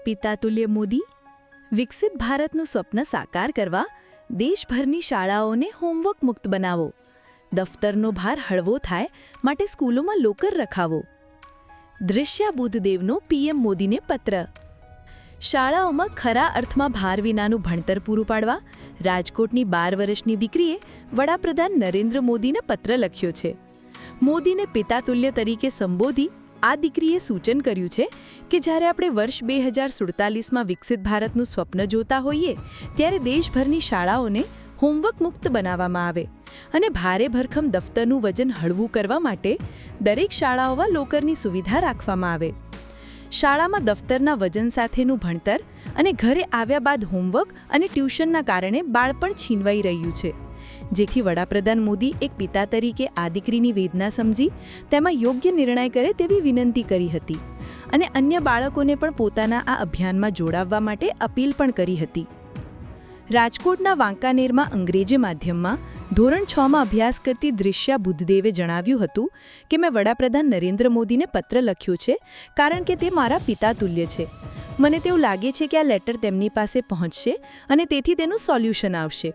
પિતાતુલ્ય મોદી વિકસિત ભારતનું સ્વપ્ન સાકાર કરવા દેશભરની શાળાઓને હોમવર્ક મુક્ત બનાવો. દફતરનો ભાર હળવો થાય માટે સ્કૂલોમાં લોકર રખાવો. દૃશ્ય બુદ્ધદેવનો પીએમ મોદીને પત્ર. શાળાઓમાં ખરા અર્થમાં ભાર વિનાનું ભણતર પૂરું પાડવા રાજકોટની 12 વર્ષની દીકરીએ વડાપ્રધાન નરેન્દ્ર મોદીને પત્ર લખ્યો છે. મોદીને પિતાતુલ્ય તરીકે સંબોધી આ દીકરીએ સૂચન કર્યું છે કે જ્યારે આપણે વર્ષ 2047માં વિકસિત ભારતનું સ્વપ્ન જોતા હોઈએ ત્યારે દેશભરની શાળાઓને હોમવર્ક મુક્ત બનાવવામાં આવે અને ભારે ભરખમ દફતરનું વજન હળવું કરવા માટે દરેક શાળાઓમાં લોકરની સુવિધા રાખવામાં આવે. શાળામાં દફતરના વજન સાથેનું ભણતર અને ઘરે આવ્યા બાદ હોમવર્ક અને ટ્યુશનના કારણે બાળપણ છીનવાઈ રહ્યું છે. જેથી વડાપ્રધાન મોદી એક પિતા તરીકે આ દીકરીની વેદના સમજી તેમાં યોગ્ય નિર્ણય કરે તેવી વિનંતી કરી હતી અને અન્ય બાળકોને પણ પોતાના આ અભિયાનમાં જોડાવવા માટે અપીલ પણ કરી હતી. રાજકોટના વાંકાનેરમાં અંગ્રેજી માધ્યમમાં ધોરણ 6માં અભ્યાસ કરતી દૃશ્ય બુદ્ધદેવે જણાવ્યું હતું કે મેં વડાપ્રધાન નરેન્દ્ર મોદીને પત્ર લખ્યો છે કારણ કે તે મારા પિતા તુલ્ય છે. મને તેવું લાગે છે કે આ લેટર તેમની પાસે પહોંચશે અને તેથી તેનું સોલ્યુશન આવશે.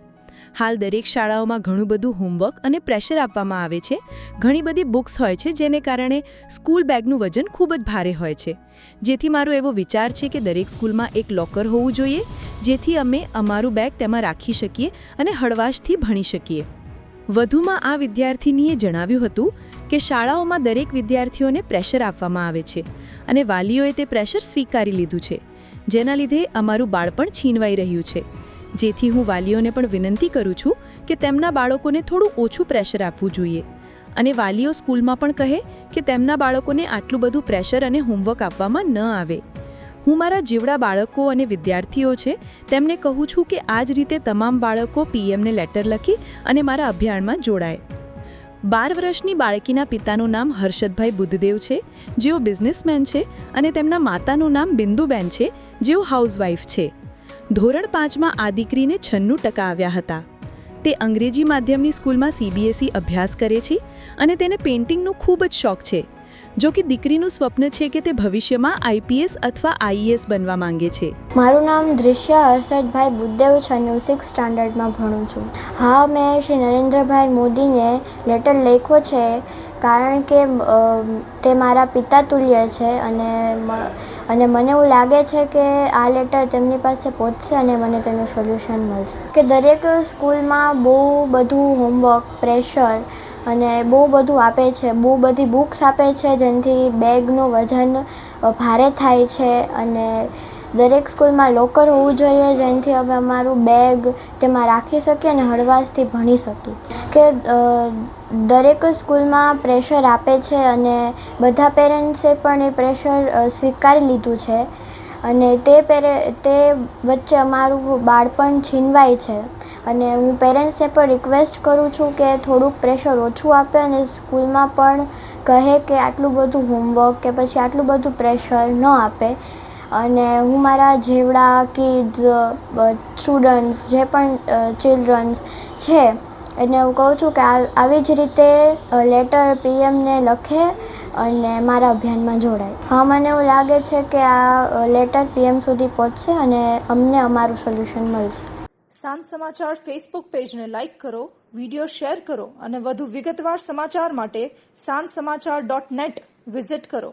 હાલ દરેક શાળાઓમાં ઘણું બધું હોમવર્ક અને પ્રેશર આપવામાં આવે છે. ઘણી બધી બુક્સ હોય છે જેને કારણે સ્કૂલ બેગનું વજન ખૂબ જ ભારે હોય છે. જેથી મારો એવો વિચાર છે કે દરેક સ્કૂલમાં એક લોકર હોવું જોઈએ જેથી અમે અમારું બેગ તેમાં રાખી શકીએ અને હળવાશથી ભણી શકીએ. વધુમાં આ વિદ્યાર્થીનીએ જણાવ્યું હતું કે શાળાઓમાં દરેક વિદ્યાર્થીઓને પ્રેશર આપવામાં આવે છે અને વાલીઓએ તે પ્રેશર સ્વીકારી લીધું છે જેના લીધે અમારું બાળપણ છીનવાઈ રહ્યું છે. જેથી હું વાલીઓને પણ વિનંતી કરું છું કે તેમના બાળકોને થોડું ઓછું પ્રેશર આપવું જોઈએ અને વાલીઓ સ્કૂલમાં પણ કહે કે તેમના બાળકોને આટલું બધું પ્રેશર અને હોમવર્ક આપવામાં ન આવે. હું મારા જેવડા બાળકો અને વિદ્યાર્થીઓ છે તેમને કહું છું કે આ જ રીતે તમામ બાળકો પીએમને લેટર લખી અને મારા અભિયાનમાં જોડાય. 12 વર્ષની બાળકીના પિતાનું નામ હર્ષદભાઈ બુદ્ધદેવ છે જેઓ બિઝનેસમેન છે અને તેમના માતાનું નામ બિંદુબેન છે જેઓ હાઉસવાઈફ છે. ધોરણ 5માં આ દીકરીને 96% આવ્યા હતા. તે અંગ્રેજી માધ્યમની સ્કૂલમાં CBSE અભ્યાસ કરે છે અને તેને પેઇન્ટિંગનો ખૂબ જ શોખ છે. જો કે દીકરીનું સ્વપ્ન છે કે તે ભવિષ્યમાં IPS અથવા IAS બનવા માંગે છે. મારું નામ દૃશ્ય હર્ષદભાઈ બુદ્ધદેવ છે અને હું 6th સ્ટાન્ડર્ડમાં ભણું છું. હા, મેં શ્રી નરેન્દ્રભાઈ મોદીને લેટર લખ્યો છે કારણ કે તે મારા પિતા તુલ્ય છે અને મને એવું લાગે છે કે આ લેટર તેમની પાસે પહોંચશે અને મને તેનું સોલ્યુશન મળશે. કે દરેક સ્કૂલમાં બહુ બધું હોમવર્ક, પ્રેશર અને બહુ બધું આપે છે, બહુ બધી બુક્સ આપે છે જેનાથી બેગનું વજન ભારે થાય છે અને દરેક સ્કૂલમાં લોકર હોવું જોઈએ જેનાથી અમે અમારું બેગ તેમાં રાખી શકીએ અને હળવાશથી ભણી શકીએ. કે દરેક સ્કૂલમાં પ્રેશર આપે છે અને બધા પેરેન્ટ્સે પણ એ પ્રેશર સ્વીકારી લીધું છે અને તે વચ્ચે અમારું બાળપણ છીનવાય છે અને હું પેરેન્ટ્સને પણ રિક્વેસ્ટ કરું છું કે થોડુંક પ્રેશર ઓછું આપે અને સ્કૂલમાં પણ કહે કે આટલું બધું હોમવર્ક કે પછી આટલું બધું પ્રેશર ન આપે. અને હું મારા જેવડા કિડ્સ, સ્ટુડન્ટ્સ, જે પણ ચિલ્ડ્રન્સ છે એને હું કહું છું કે આવી જ રીતે લેટર પીએમને લખે અને મારા અભિયાનમાં જોડાય. હા, મને એવું લાગે છે કે આ લેટર પીએમ સુધી પહોંચશે અને અમને અમારું સોલ્યુશન મળશે. સાંજ સમાચાર ફેસબુક પેજને લાઇક કરો, વિડીયો શેર કરો અને વધુ વિગતવાર સમાચાર માટે sanssamachar.net વિઝિટ કરો.